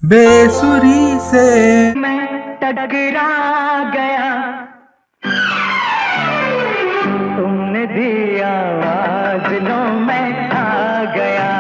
बेसुरी से मैं टकरा गया, तुमने दी आवाज लो मैं आ गया।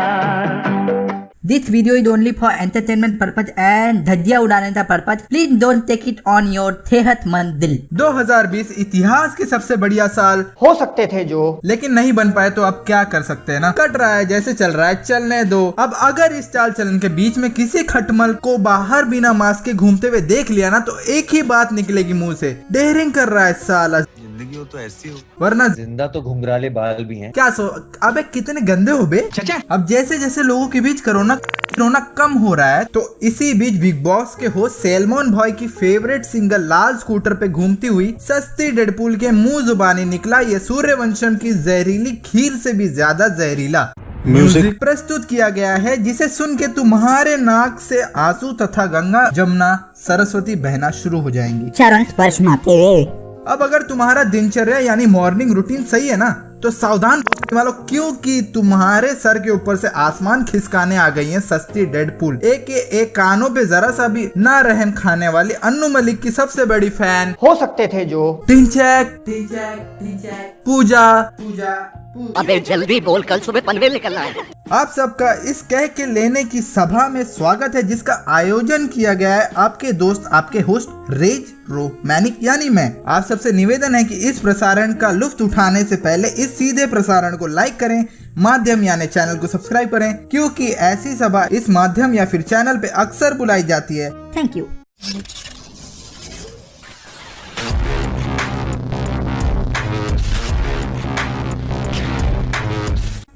This video is only for entertainment purpose and धज्जियां उड़ाने का purpose. Please don't take it on your सेहतमंद दिल। 2020 इतिहास के सबसे बढ़िया साल हो सकते थे जो, लेकिन नहीं बन पाए तो अब क्या कर सकते हैं ना। कट रहा है जैसे चल रहा है, चलने दो। अब अगर इस चाल चलन के बीच में किसी खटमल को बाहर बिना मास्क के घूमते हुए देख लिया ना तो एक ही बात निकलेगी मुंह से, डेयरिंग कर रहा है साला। जिंदगी हो तो ऐसी हो, वरना जिंदा तो घुंघराले बाल भी हैं। क्या अबे कितने गंदे हो बे। अब जैसे जैसे लोगों के बीच कोरोना कम हो रहा है तो इसी बीच बिग बॉस के होस्ट सैलमन बॉय की फेवरेट सिंगर लाल स्कूटर पे घूमती हुई सस्ती डेडपूल के मुंह जुबानी निकला ये सूर्यवंशम की जहरीली खीर से भी ज्यादा जहरीला म्यूजिक प्रस्तुत किया गया है, जिसे सुन के तुम्हारे नाक से आंसू तथा गंगा जमुना सरस्वती बहना शुरू हो जाएंगी चरण स्पर्श माते हुए। अब अगर तुम्हारा दिनचर्या यानी मॉर्निंग रूटीन सही है ना तो सावधान वालों, क्योंकि तुम्हारे सर के ऊपर से आसमान खिसकाने आ गई है सस्ती डेडपूल। एक कानों पे जरा सा भी ना रहम खाने वाली अन्नू मलिक की सबसे बड़ी फैन हो सकते थे जो। टिंचैक पूजा अबे जल्दी बोल, कल सुबह पनवेल निकलना है। आप सबका इस कह के लेने की सभा में स्वागत है, जिसका आयोजन किया गया है आपके दोस्त आपके होस्ट रेज रोमैनिक यानी मैं। आप सबसे निवेदन है कि इस प्रसारण का लुत्फ उठाने से पहले इस सीधे प्रसारण को लाइक करें, माध्यम यानी चैनल को सब्सक्राइब करें, क्योंकि ऐसी सभा इस माध्यम या फिर चैनल पे अक्सर बुलाई जाती है। Thank you.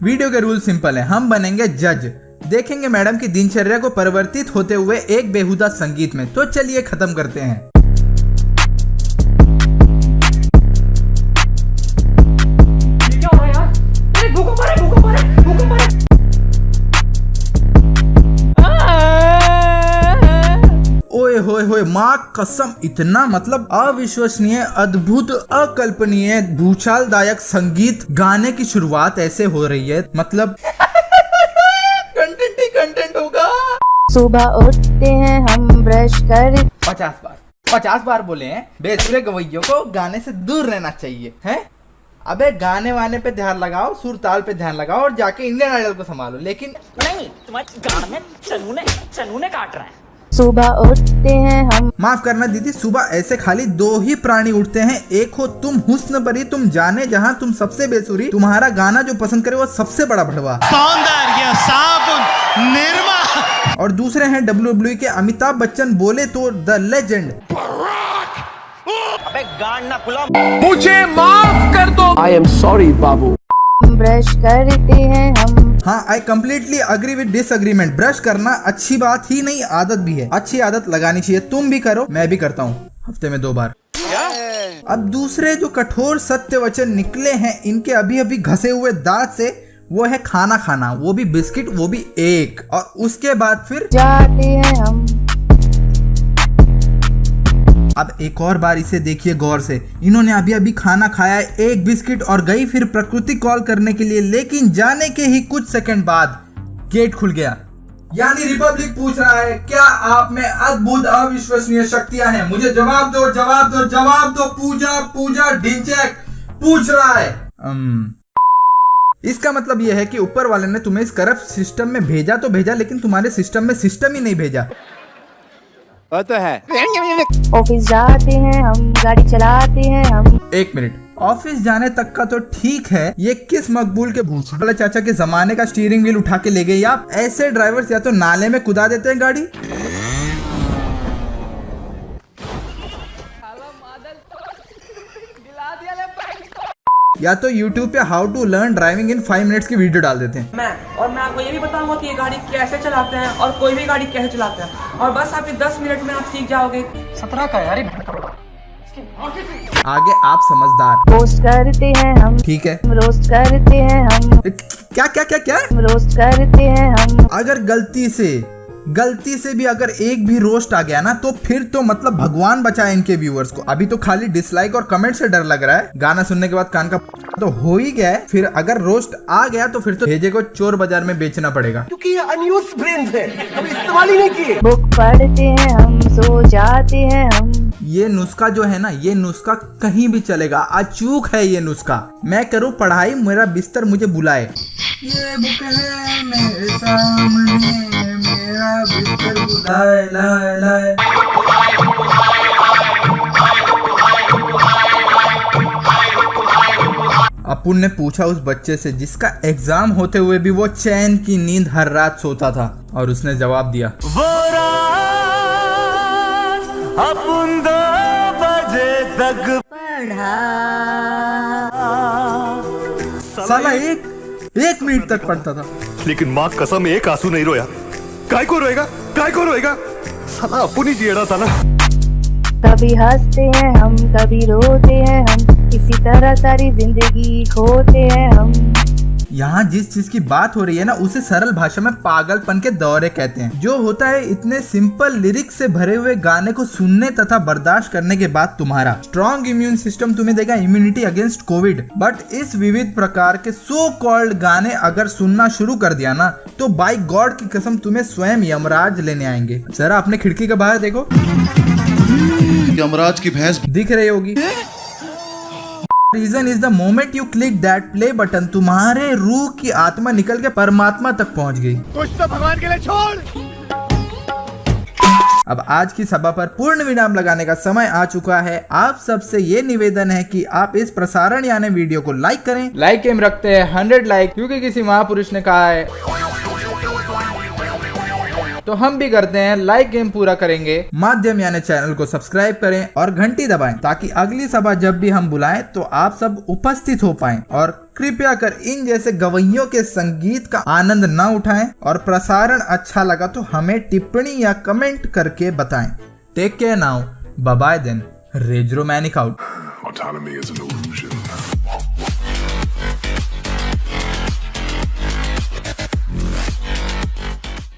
वीडियो के रूल सिंपल है, हम बनेंगे जज, देखेंगे मैडम की दिनचर्या को परिवर्तित होते हुए एक बेहुदा संगीत में। तो चलिए खत्म करते हैं। क्या हो रहा है यार? अरे भूकंप आ रहा है, भूकंप आ रहा है, भूकंप आ रहा है। ओए होए होए, माँ कसम, इतना मतलब अविश्वसनीय, अद्भुत, अकल्पनीय, भूचालदायक संगीत गाने की शुरुआत ऐसे हो रही है, मतलब कंटेंट ही कंटेंट होगा। सुबह उठते हैं हम ब्रश कर 50 बार बोले हैं बेसुरे गवैयों को गाने से दूर रहना चाहिए हैं। अबे गाने वाने पे ध्यान लगाओ, सुर ताल पे ध्यान लगाओ और जाके इंडियन आइडल को संभालो। लेकिन नहीं, तुम्हारे गान में चनूने काट रहा है। सुबह उठते हैं हम, माफ करना दीदी, सुबह ऐसे खाली दो ही प्राणी उठते हैं, एक हो तुम हुस्न परी, तुम जाने जहां तुम सबसे बेसुरी, तुम्हारा गाना जो पसंद करे वो सबसे बड़ा भड़वा, सौंदर्य साबुन निर्मा, और दूसरे हैं WWE के अमिताभ बच्चन, बोले तो द लेजेंड। अबे गान ना खुला, मुझे माफ कर दो। I am sorry Babu. Brush करते हैं हम। हाँ, I completely agree with disagreement. Brush करना अच्छी बात ही नहीं, आदत भी है, अच्छी आदत लगानी चाहिए। तुम भी करो, मैं भी करता हूँ हफ्ते में 2 बार। अब दूसरे जो कठोर सत्य वचन निकले हैं इनके अभी अभी घसे हुए दांत से, वो है खाना खाना, वो भी बिस्किट, वो भी एक, और उसके बाद फिर जाते हैं हम। अब एक और बार इसे देखिए गौर से, इन्होंने अभी अभी खाना खाया है, एक बिस्किट, और गई फिर प्रकृति कॉल करने के लिए, लेकिन जाने के ही कुछ सेकंड बाद गेट खुल गया, यानी रिपब्लिक पूछ रहा है क्या आप में अद्भुत अविश्वसनीय शक्तियां हैं? मुझे जवाब दो, जवाब दो, जवाब दो। पूजा ढिंचैक पूछ रहा है। इसका मतलब यह है कि ऊपर वाले ने तुम्हें इस करप्ट सिस्टम में भेजा तो भेजा, लेकिन तुम्हारे सिस्टम में सिस्टम ही नहीं भेजा। वो तो है। ऑफिस जाते हैं हम, गाड़ी चलाते हैं हम। 1 मिनट, ऑफिस जाने तक का तो ठीक है, ये किस मकबूल के भूसड़े चाचा के जमाने का स्टीयरिंग व्हील उठा के ले गए? आप ऐसे ड्राइवर्स या तो नाले में कुदा देते हैं गाड़ी, या तो YouTube पे how to learn driving in 5 minutes की वीडियो डाल देते हैं। मैं आपको ये भी बताऊंगा कि ये गाड़ी कैसे चलाते हैं और कोई भी गाड़ी कैसे चलाते हैं, और बस आपके 10 मिनट में आप सीख जाओगे। 17 का यार, आगे आप समझदार। रोस्ट करते हैं हम, ठीक है, रोस्ट करते हैं हम। क्या रोस्ट करते हैं हम। अगर गलती से भी अगर एक भी रोस्ट आ गया ना तो फिर तो मतलब भगवान बचाए इनके व्यूअर्स को। अभी तो खाली डिसलाइक और कमेंट से डर लग रहा है, गाना सुनने के बाद कान का तो हो ही गया है। फिर अगर रोस्ट आ गया तो फिर तो भेजे को चोर बाजार में बेचना पड़ेगा। क्योंकि ये अनयूज्ड ब्रेन्स है, हम इस्तेमाल ही नहीं किए। बुक पढ़ते हैं हम, सो जाते हैं हम। ये नुस्खा जो है ना, ये नुस्खा कहीं भी चलेगा, अचूक है ये नुस्खा। मैं करूँ पढ़ाई, मेरा बिस्तर मुझे बुलाए। ये बुक है मेरे सामने, मेरा बिस्तर बुलाए, लाए लाए। अपुन ने पूछा उस बच्चे से जिसका एग्जाम होते हुए भी वो चैन की नींद हर रात सोता था, और उसने जवाब दिया, वो रात अपन 2 बजे तक पढ़ा। साला एक मिनट तक पढ़ता था। लेकिन माँ कसम एक आंसू नहीं रोया। काय को रोएगा, काय को रोएगा? साला अपन ही जियड़ा था ना। कभी हंसते हैं हम, कभी रोते हैं हम, इसी तरह सारी जिंदगी खोते हैं हम। यहाँ जिस चीज की बात हो रही है ना, उसे सरल भाषा में पागलपन के दौरे कहते हैं। जो होता है इतने सिंपल लिरिक्स से भरे हुए गाने को सुनने तथा बर्दाश्त करने के बाद तुम्हारा स्ट्रॉन्ग इम्यून सिस्टम तुम्हें देगा इम्यूनिटी अगेंस्ट कोविड। बट इस विविध प्रकार के सो कॉल्ड गाने अगर सुनना शुरू कर दिया ना, तो बाय गॉड की कसम तुम्हें स्वयं यमराज लेने आएंगे। जरा अपने खिड़की के बाहर देखो, यमराज की भैंस दिख रही होगी। Reason is the moment you click that play button, तुम्हारे रूह की आत्मा निकल के परमात्मा तक पहुंच गई। कुछ तो भगवान के लिए छोड़। अब आज की सभा पर पूर्ण विराम लगाने का समय आ चुका है। आप सबसे ये निवेदन है कि आप इस प्रसारण यानी वीडियो को लाइक करें। लाइक एम रखते हैं 100 लाइक, क्योंकि किसी महापुरुष ने कहा है, तो हम भी करते हैं, लाइक गेम पूरा करेंगे। माध्यम यानी चैनल को सब्सक्राइब करें और घंटी दबाएं, ताकि अगली सभा जब भी हम बुलाएं तो आप सब उपस्थित हो पाएं। और कृपया कर इन जैसे गवैयों के संगीत का आनंद न उठाएं, और प्रसारण अच्छा लगा तो हमें टिप्पणी या कमेंट करके बताएं। Take care now, bye bye then, रेज रोमैनिक आउट। Autonomy is an illusion.